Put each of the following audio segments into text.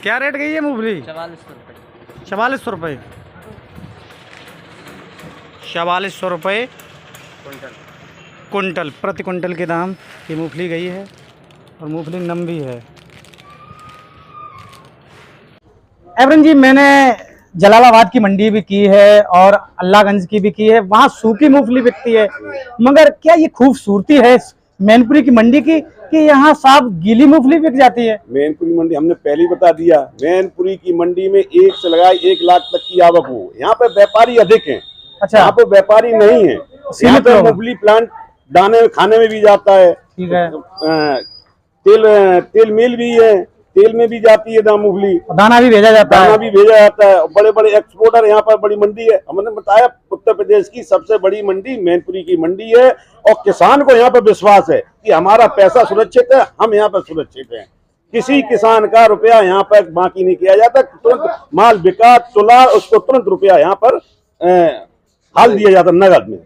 क्या रेट गई है मूंगफली? 4400 रुपये 4400 रुपये कुंटल। कुंटल, प्रति कुंटल के दाम की मूंगफली गई है और मूंगफली नम भी है। एवरन जी, मैंने जलालाबाद की मंडी भी की है और अल्लाहगंज की भी की है, वहाँ सूखी मूंगफली बिकती है। मगर क्या ये खूबसूरती है मैनपुरी की मंडी की कि यहाँ साफ गीली मूंगफली बिक जाती है? मैनपुरी मंडी हमने पहले ही बता दिया, मैनपुरी की मंडी में 1 से लगाए 1 लाख तक की आवक हो। यहाँ पे व्यापारी अधिक हैं। अच्छा, यहाँ पे व्यापारी नहीं है। यहाँ पे मूंगफली प्लांट दाने में खाने में भी जाता है। ठीक है। तेल मिल भी है, तेल में भी जाती है मूंगफली, दाना भी भेजा जाता है। दाना भी भेजा जाता है। बड़े बड़े एक्सपोर्टर यहाँ पर बड़ी मंडी है। हमने बताया उत्तर प्रदेश की सबसे बड़ी मंडी मैनपुरी की मंडी है और किसान को यहाँ पर विश्वास है कि हमारा पैसा सुरक्षित है, हम यहाँ पर सुरक्षित हैं। किसी किसान का रुपया यहाँ पर बाकी नहीं किया जाता। तुरंत माल बिका तुला, उसको तुरंत रुपया यहाँ पर हाल दिया जाता नगद में।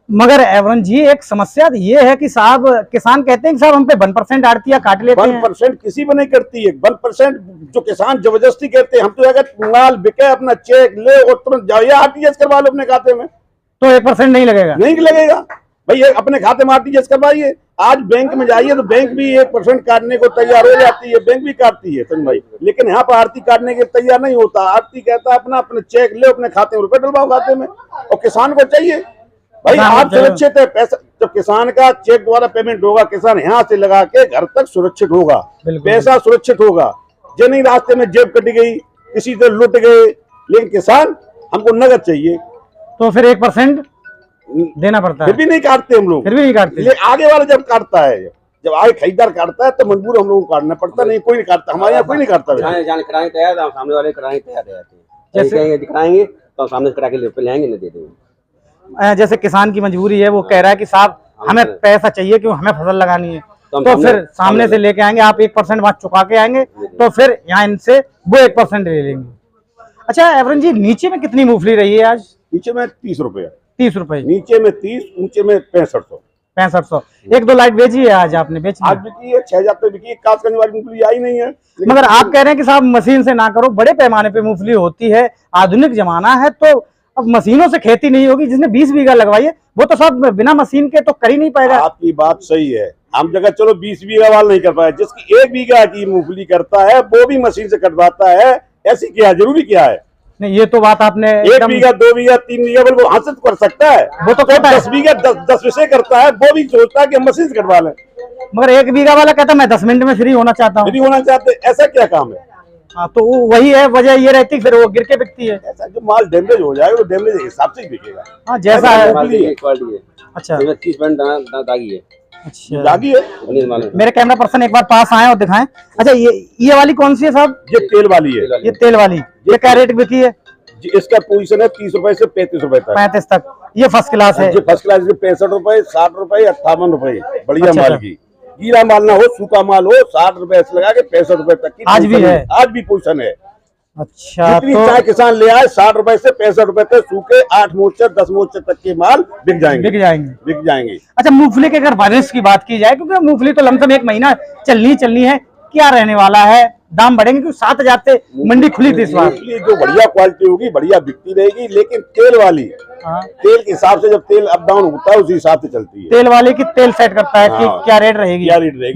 मगर एवरन जी, एक समस्या ये है कि साहब किसान कहते हैं कि साहब हम पे 1% आड़तियां काट लेते हैं। 1% किसी भी नहीं करती है। 1% जो किसान जबरदस्ती करते हैं। हम तो अगर माल बिके अपना चेक ले और तुरंत जाओ या आरटीजीएस करवा लो अपने खाते में, तो 1% नहीं लगेगा? नहीं लगेगा भाई, अपने खाते में आरटीजीएस करवाइए। आज बैंक में जाइए तो बैंक भी 1% काटने को तैयार हो जाती है, बैंक भी काटती है संजय भाई। लेकिन यहाँ पर आरती काटने के तैयार नहीं होता। आरती कहता है अपने चेक ले, अपने खाते में रुपए डलवाओ खाते में। और किसान को चाहिए भाई आप सुरक्षित है पैसा। जब किसान का चेक द्वारा पेमेंट होगा, किसान यहाँ से लगा के घर तक सुरक्षित होगा, पैसा सुरक्षित होगा। जो नहीं रास्ते में जेब कट गई, किसी से लुट गए, लेकिन किसान हमको नगद चाहिए। तो फिर 1% देना पड़ता है। फिर भी नहीं काटते हम लोग, फिर भी नहीं काटते। लेकिन आगे वाला जब काटता है, जब आगे खरीदार काटता है तो मजबूर हम लोगों को काटना पड़ता। नहीं कोई नहीं काटता, हमारे यहाँ कोई नहीं काटता। कराने तैयार, सामने वाले कराने तैयार रहते हैं। जैसे दिखाएंगे तो सामने करा के ले आएंगे, नहीं दे देंगे। जैसे किसान की मजबूरी है, वो कह रहा है कि साहब हमें पैसा चाहिए क्यों, हमें फसल लगानी है, तो फिर सामने से लेके आएंगे, आप 1% वहां चुका के आएंगे, तो फिर यहाँ इनसे वो 1% ले लेंगे। अच्छा एवरन जी, नीचे में कितनी मूंगफली रही है आज? नीचे में 30 रुपये। 30 रुपए नीचे में 30, ऊंचे में 6500। 6500। 1-2 लाइट बेची है आज आपने? बेची आज बिकी है 6000 पे बिकी है। कासगंज वाली मूंगफली आई नहीं है। मगर आप कह रहे हैं कि साहब मशीन से ना करो, बड़े पैमाने पे मूंगफली होती है, आधुनिक जमाना है, तो अब मशीनों से खेती नहीं होगी। जिसने 20 बीघा लगवाई है वो तो सब बिना मशीन के तो कर ही नहीं पाएगा। आपकी बात सही है। हम जगह चलो 20 बीघा वाला नहीं कर पाए, जिसकी 1 बीघा की मूंगफली करता है वो भी मशीन से कटवाता है। ऐसी क्या जरूरी क्या है? नहीं, ये तो बात आपने 1 बीघा 2 बीघा 3 बीघा वो हासिल कर सकता है। वो तो कहता है 10 बीघा 10 विषय करता है, वो भी सोचता है कि मशीन से कटवा लें। मगर 1 बीघा वाला कहता मैं 10 मिनट में फ्री होना चाहता हूँ। फ्री होना चाहते, ऐसा क्या काम है? हाँ, तो वही है, वजह ये रहती फिर वो गिर के बिकती है। ऐसा जो माल डैमेज हो जाएगा वो डैमेज के हिसाब से ही बिकेगा। हाँ, जैसा है। अच्छा, 30% दागी है। अच्छा, दागी है। मेरे कैमरा पर्सन एक बार पास आए और दिखाएं। अच्छा, ये वाली कौन सी है साहब? ये तेल वाली है। ये तेल वाली, ये क्या रेट बिकी है? इसका पोजीशन है 30 रुपए से 35 रुपए तक। 35 तक। ये फर्स्ट क्लास है। फर्स्ट क्लास के 65 रुपए, 60 रुपए, 58 रुपए। बढ़िया अच्छा, माल की। गीला माल ना हो, सूखा माल हो, 60 रुपए से लगा के 65 रुपए तक की आज भी है। आज भी पोजीशन है। अच्छा, जितनी चाहे किसान ले आए, 60 रुपए से 65 रुपए तक सूखे 8 मोर्चर 10 मोर्चर तक के माल बिक जाएंगे। अच्छा, मूंगफली के अगर बारिश की बात की जाए, क्योंकि मूंगफली तो लमसम 1 महीना चलनी है, क्या रहने वाला है? दाम बढ़ेंगे क्योंकि 7,000 से मंडी खुली थी इस बार। जो बढ़िया क्वालिटी होगी बढ़िया बिकती रहेगी, लेकिन तेल वाली तेल के हिसाब से जब तेल अप डाउन होता है उसी हिसाब से चलती है। तेल वाले की तेल सेट करता है कि क्या रेट रहेगी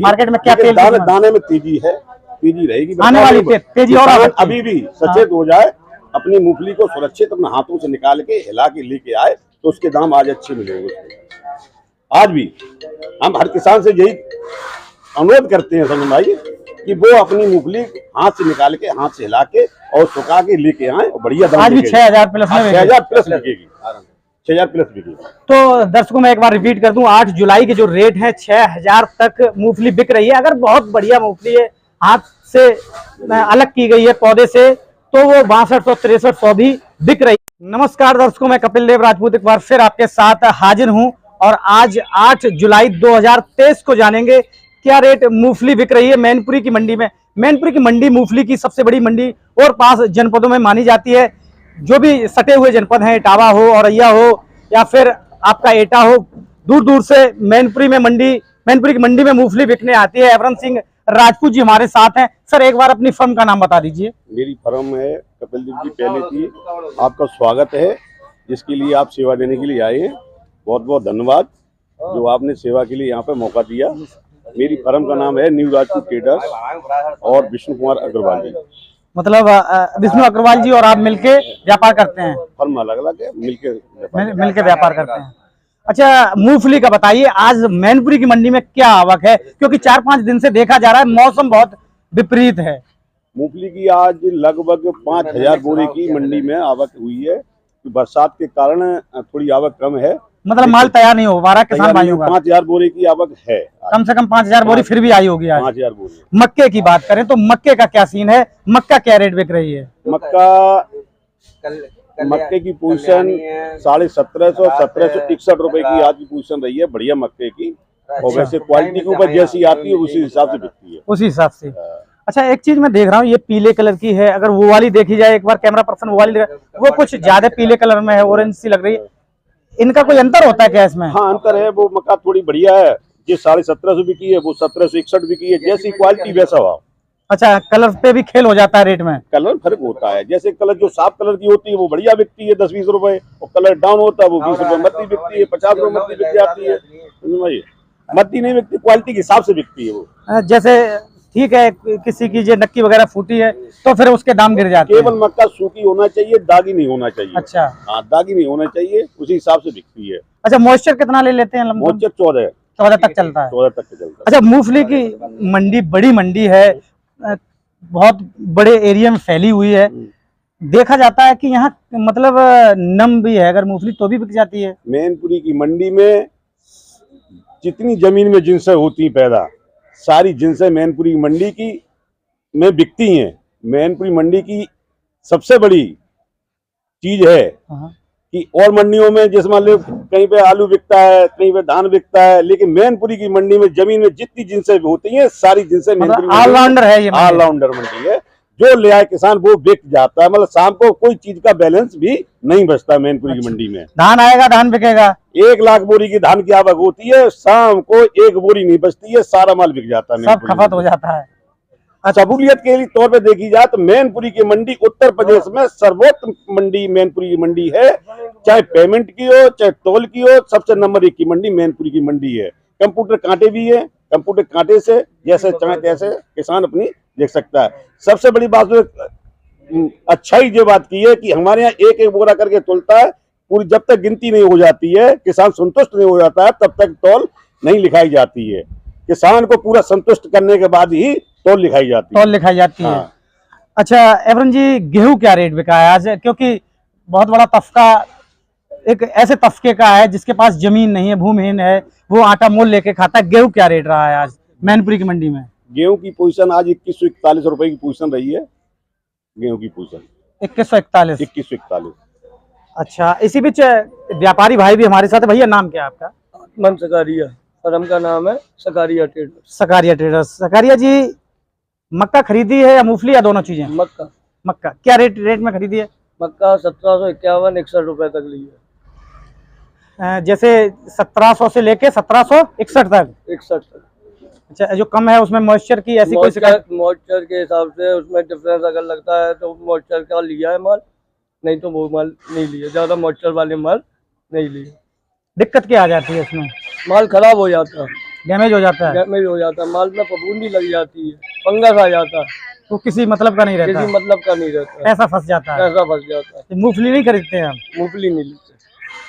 मार्केट में, क्या तेल दाने में तेजी है, तेजी रहेगी आने वाली तेजी। और अभी भी सचेत हो जाए, अपनी मूंगफली को सुरक्षित अपने हाथों से निकाल के हिला के लेके आए तो उसके दाम आज अच्छे मिलेंगे। आज भी हम हर किसान से यही अनुरोध करते हैं संजय भाई कि वो अपनी मूंगफली हाथ से निकाल के, हाथ से हिला के और सुखा के लेके आए और बढ़िया दाम। आज भी 6000 प्लस में 6000 प्लस बिकेगी, 6000 प्लस बिकेगी। तो दर्शकों मैं एक बार रिपीट कर दूं, 8 जुलाई के जो रेट है 6000 तक मूंगफली बिक रही है। अगर बहुत बढ़िया मूंगफली है, हाथ से अलग की गई है पौधे से, तो वो 6200 6300 भी बिक रही है। नमस्कार दर्शकों, मैं कपिल देव राजपूत एक बार फिर आपके साथ हाजिर हूं और आज 8 जुलाई 2023 को जानेंगे क्या रेट मूंगफली बिक रही है मैनपुरी की मंडी में। मैनपुरी की मंडी मूंगफली की सबसे बड़ी मंडी और पास जनपदों में मानी जाती है। जो भी सटे हुए जनपद हैं, इटावा हो, औरैया हो या फिर आपका एटा हो, दूर दूर से मैनपुरी की मंडी में मूंगफली बिकने आती है। एवरन सिंह राजपूत जी हमारे साथ हैं। सर एक बार अपनी फर्म का नाम बता दीजिए। मेरी फर्म है कपिल देव जी। पहले थी आपका स्वागत है, जिसके लिए आप सेवा देने के लिए आए हैं। बहुत बहुत धन्यवाद जो आपने सेवा के लिए यहाँ पे मौका दिया। मेरी फर्म का नाम है न्यू राजपूत ट्रेडर्स और विष्णु कुमार अग्रवाल जी। मतलब विष्णु अग्रवाल जी और आप मिलके व्यापार करते हैं? फर्म अलग अलग है, मिलके व्यापार करते हैं। अच्छा, मूंगफली का बताइए, आज मैनपुरी की मंडी में क्या आवक है? क्योंकि 4-5 दिन से देखा जा रहा है मौसम बहुत विपरीत है। मूंगफली की आज लगभग 5000 बोरे की मंडी में आवक हुई है। बरसात के कारण थोड़ी आवक कम है, मतलब माल तैयार नहीं हो पा रहा किसान भाइयों का। 5000 बोरे की आवक है, कम से कम 5000 बोरी फिर भी आई होगी आज। 5000 बोरे। मक्के की बात करें तो मक्के का क्या सीन है? मक्का क्या रेट बिक रही है? मक्के की पोजीशन 1750 1761 रुपए की आज की पोजीशन रही है, बढ़िया मक्के की। और वैसे क्वालिटी के ऊपर जैसी आती है उसी हिसाब से बिकती है। उसी हिसाब से। अच्छा, एक चीज मैं देख रहा हूँ, ये पीले कलर की है। अगर वो वाली देखी जाए, एक बार कैमरा पर्सन वो वाली वो कुछ ज्यादा पीले कलर में है, ऑरेंज सी लग रही है। इनका कोई अंतर होता है क्या इसमें? हाँ अंतर है, वो मक्का थोड़ी बढ़िया है। ये 1750 बिकी है, वो 1761 बिकी है। जैसी क्वालिटी वैसा भाव। अच्छा, कलर पे भी खेल हो जाता है रेट में? कलर फर्क होता है। जैसे कलर जो साफ कलर की होती है वो बढ़िया बिकती है 10-20 रुपए, और कलर डाउन होता है वो 20 रुपए मत्ती बिकती है, 50 रुपए मत्ती बिक जाती है। मत्ती नहीं बिकती, क्वालिटी के हिसाब से बिकती है वो। जैसे ठीक है, किसी की जो नक्की वगैरह फूटी है तो फिर उसके दाम गिर जाते हैं। केवल मक्का सूखी होना चाहिए, दागी नहीं होना चाहिए। अच्छा, हाँ, दागी नहीं होना चाहिए, उसी हिसाब से बिकती है। अच्छा, मॉइस्चर कितना ले लेते हैं? मॉइस्चर 14 तक चलता है। 14 तक चलता है। अच्छा, मूंगफली की मंडी बड़ी मंडी है, बहुत बड़े एरिया में फैली हुई है। देखा जाता है कि यहाँ मतलब नम भी है, अगर मूंगफली तो भी बिक जाती है। मैनपुरी की मंडी में जितनी जमीन में जिनसें होती पैदा, सारी जिनसें मैनपुरी की मंडी की में बिकती हैं। मैनपुरी मंडी की सबसे बड़ी चीज है कि और मंडियों में जैसे मान लो कहीं पे आलू बिकता है, कहीं पे धान बिकता है, लेकिन मैनपुरी की मंडी में जमीन में जितनी जिनसें होती हैं सारी जिनसें ऑलराउंडर है ये, ऑलराउंडर मंडी है। जो ले आए किसान वो बिक जाता है। मतलब शाम को कोई चीज का बैलेंस भी नहीं बचता मैनपुरी की मंडी में। धान आएगा, धान बिकेगा। 1 लाख बोरी की धान की आवक होती है, शाम को 1 बोरी नहीं बचती है, सारा माल बिक जाता है, सब खपत हो जाता है। सहूलियत के लिए तौर पे देखी जाए तो मैनपुरी की मंडी उत्तर प्रदेश में सर्वोत्तम मंडी मैनपुरी की मंडी है। चाहे पेमेंट की हो, चाहे तोल की हो, सबसे नंबर 1 की मंडी मैनपुरी की मंडी है। कंप्यूटर कांटे भी है, कंप्यूटर कांटे से जैसे चाहे तैसे किसान अपनी देख सकता है। सबसे बड़ी बात अच्छाई ये बात की है कि हमारे यहाँ 1-1 बोरा करके तोलता है। पूरी जब तक गिनती नहीं हो जाती है, किसान संतुष्ट नहीं हो जाता है, तब तक तौल नहीं लिखाई जाती है। किसान को पूरा संतुष्ट करने के बाद ही तौल लिखाई जाती है। हाँ। अच्छा एवरन जी, गेहूं क्या रेट बिका है आज? क्योंकि बहुत बड़ा तबका एक ऐसे तबके का है जिसके पास जमीन नहीं है, भूमिहीन है, वो आटा मोल लेके खाता है। गेहूं क्या रेट रहा है आज मैनपुरी की मंडी में? गेहूं की पोजीशन आज 2141 रुपए की पोजीशन रही है। गेहूं की पोजीशन 2141। अच्छा, इसी बीच व्यापारी भाई भी हमारे साथ है। भैया नाम क्या है आपका? मन सकारिया, फर्म का नाम है सकारिया ट्रेडर्स। सकारिया ट्रेडर्स। सकारिया जी, मक्का खरीदी है या मूंगफली या दोनों चीजें? मक्का क्या रेट में खरीदी है? मक्का 1751-61 रुपए तक ली है। जैसे 1700 से लेके 1761 तक। 61 तक। अच्छा, जो कम है उसमें मॉइस्चर की ऐसी कोई शिकायत? मॉइस्चर के हिसाब से उसमें डिफरेंस अगर लगता है तो मॉइस्चर का लिया है माल, नहीं तो वो माल नहीं लिया। ज्यादा मॉइस्चर वाले माल नहीं लिए। दिक्कत क्या आ जाती है उसमें? माल खराब हो जाता है, डैमेज हो जाता है। डैमेज हो जाता है, माल में फफूंदी लग जाती है, फंगस आ जाता है, तो किसी मतलब का नहीं रहता, किसी मतलब का नहीं रहता, ऐसा फंस जाता है। ऐसा फंस जाता है। मूंगफली नहीं खरीदते हैं हम? मूंगफली नहीं लेते,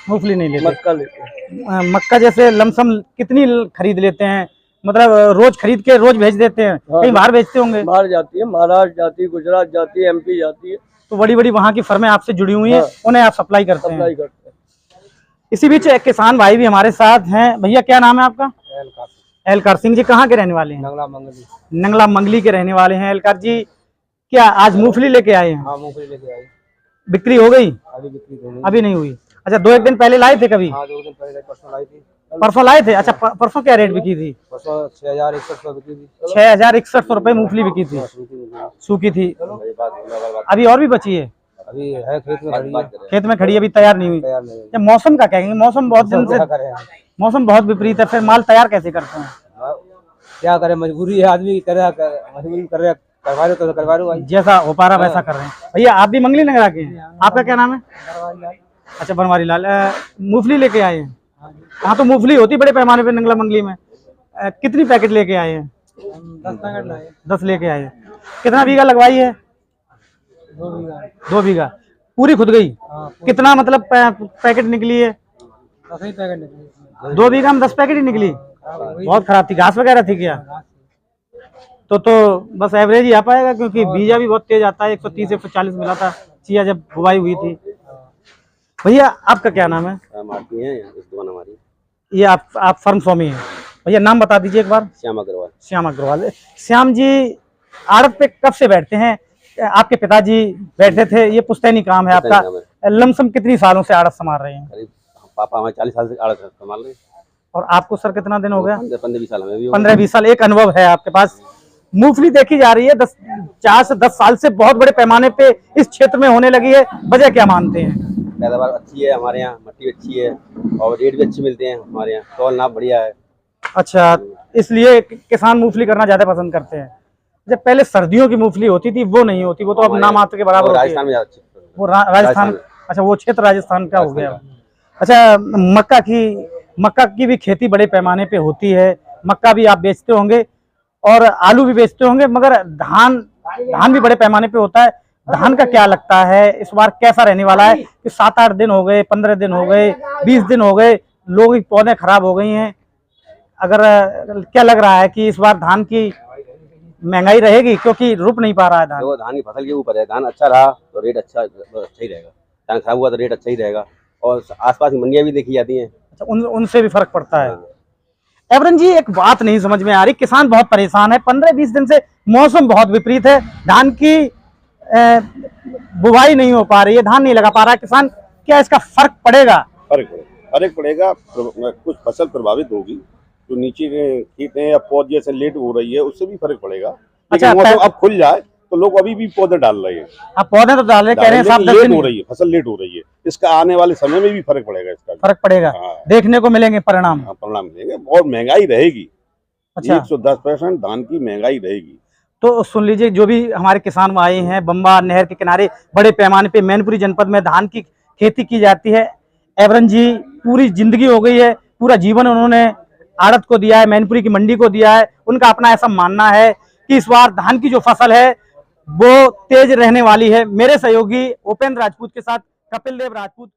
मूंगफली नहीं लेते, मक्का लेते। मक्का जैसे लमसम कितनी खरीद लेते हैं? मतलब रोज खरीद के रोज भेज देते हैं? हाँ, कहीं बाहर भेजते होंगे? बाहर जाती है, महाराष्ट्र जाती है, गुजरात जाती है, MP जाती है। तो बड़ी बड़ी वहाँ की फर्में आपसे जुड़ी हुई हैं, उन्हें आप सप्लाई करते हैं? सप्लाई करते हैं। इसी बीच एक किसान भाई भी हमारे साथ हैं। भैया क्या नाम है आपका? एलकार सिंह जी। कहाँ के रहने वाले हैं? नंगला मंगली के रहने वाले हैं। एलकार जी, क्या आज मूंगफली लेके आए हैं? हाँ, मूंगफली लेके आए। बिक्री हो गई? अभी बिक्री तो नहीं, अभी नहीं हुई। अच्छा, 2-1 दिन पहले लाए थे कभी? हाँ, 2 दिन पहले, परसों लाई थी। परसों लाए थे? अच्छा, परसों क्या रेट बिकी थी? परसों 6061 बिकी थी। 6061 रुपए मूंगफली बिकी थी, सूखी थी। अभी और भी बची है? अभी है, खेत में खड़ी है। खेत में खड़ी है, अभी तैयार नहीं हुई। तैयार नहीं हुई। मौसम का कहेंगे? मौसम बहुत दिन से, मौसम बहुत विपरीत है, फिर माल तैयार कैसे करते हैं? क्या करे, मजबूरी है आदमी की, करे मजबूरी कर रहे, करवा रहे तो करवा रहे भाई। जैसा हो पा रहा वैसा कर रहे हैं। भैया आप भी मंगली नगर के हैं, आपका क्या नाम है? अच्छा, बनवारी लाल। मूंगफली लेके आए हैं? हाँ, तो मूंगफली होती बड़े पैमाने पे नंगला मंगली में। कितनी पैकेट लेके आए हैं? 10 पैकेट लाए। 10 लेके आए हैं। कितना बीघा लगवाई है? 2 बीघा। 2 बीघा पूरी खुद गई? कितना मतलब पैकेट निकली है? 10 ही पैकेट निकले। 2 बीघा में 10 पैकेट ही निकली? बहुत खराब थी, घास वगैरह थी क्या? तो बस एवरेज ही आ पाएगा, क्योंकि बीजा भी बहुत तेज आता है। 130 140 मिला था चिया जब बुवाई हुई थी। भैया आपका क्या नाम है? मारती हैं इस दुकान हमारी। ये आप फर्म स्वामी हैं? भैया नाम बता दीजिए एक बार। श्याम अग्रवाल। श्याम अग्रवाल। श्याम जी आड़त पे कब से बैठते हैं? आपके पिताजी बैठे थे, ये पुश्तैनी काम है आपका? लमसम कितनी सालों से आड़त संभाल रहे हैं? करीब पापा हमारे 40 साल से आड़त संभाल रहे हैं। और आपको सर कितना दिन हो गया? 15-20 साल में भी 15-20 साल। एक अनुभव है आपके पास। मूंगफली देखी जा रही है 4 से 10 साल से बहुत बड़े पैमाने पे इस क्षेत्र में होने लगी है, वजह क्या मानते हैं? पैदावार अच्छी है हमारे यहाँ, मिट्टी अच्छी है और रेट भी अच्छे मिलते हैं हमारे यहाँ, तौल नाप बढ़िया है। अच्छा, इसलिए किसान मूंगफली करना ज्यादा पसंद करते हैं। जब पहले सर्दियों की मूंगफली होती थी वो नहीं होती, वो तो अब नामात्र के बराबर होती है। राजस्थान में ज्यादा अच्छी। वो राजस्थान। अच्छा, वो क्षेत्र राजस्थान का हो गया। अच्छा, मक्का की भी खेती बड़े पैमाने पे होती है। मक्का भी आप बेचते होंगे और आलू भी बेचते होंगे, मगर धान भी बड़े पैमाने पे होता है। धान का क्या लगता है इस बार कैसा रहने वाला है? कि 7-8 दिन हो गए, 15 दिन हो गए, 20 दिन हो गए, लोगों की पौधे खराब हो गई हैं। अगर क्या लग रहा है कि इस बार धान की महंगाई रहेगी, क्योंकि रुक नहीं पा रहा है धान? तो धान की फसल के ऊपर है। धान अच्छा रहा तो रेट अच्छा ही रहेगा, धान खराब हुआ तो रेट अच्छा ही रहेगा। और आसपास की मंडियां भी देखी जाती हैं। अच्छा, उनसे भी फर्क पड़ता है। एवरन जी, एक बात नहीं समझ में आ रही, किसान बहुत परेशान है। 15-20 दिन से मौसम बहुत विपरीत है, धान की बुवाई नहीं हो पा रही है, धान नहीं लगा पा रहा है किसान। क्या इसका फर्क पड़ेगा? फर्क पड़ेगा। कुछ फसल प्रभावित होगी, जो नीचे के खेत हैं या पौध जैसे लेट हो रही है, उससे भी फर्क पड़ेगा। अच्छा, लेकिन मौसम अब खुल जाए तो लोग अभी भी पौधे डाल रहे हैं। आप पौधे तो डाल रहे, कह रहे हैं साहब 10 लेट दिन हो रही है, फसल लेट हो रही है। इसका आने वाले समय में भी फर्क पड़ेगा। इसका फर्क पड़ेगा। हाँ। देखने को मिलेंगे परिणाम। परिणाम मिलेंगे और महंगाई रहेगी। अच्छा, 110% धान की महंगाई रहेगी। तो सुन लीजिए, जो भी हमारे किसान भाई हैं, बम्बा नहर के किनारे बड़े पैमाने पे मैनपुरी जनपद में धान की खेती की जाती है। एवरन जी पूरी जिंदगी हो गई है, पूरा जीवन उन्होंने आड़त को दिया है, मैनपुरी की मंडी को दिया है। उनका अपना ऐसा मानना है कि इस बार धान की जो फसल है वो तेज रहने वाली है। मेरे सहयोगी उपेंद्र राजपूत के साथ कपिल देव राजपूत।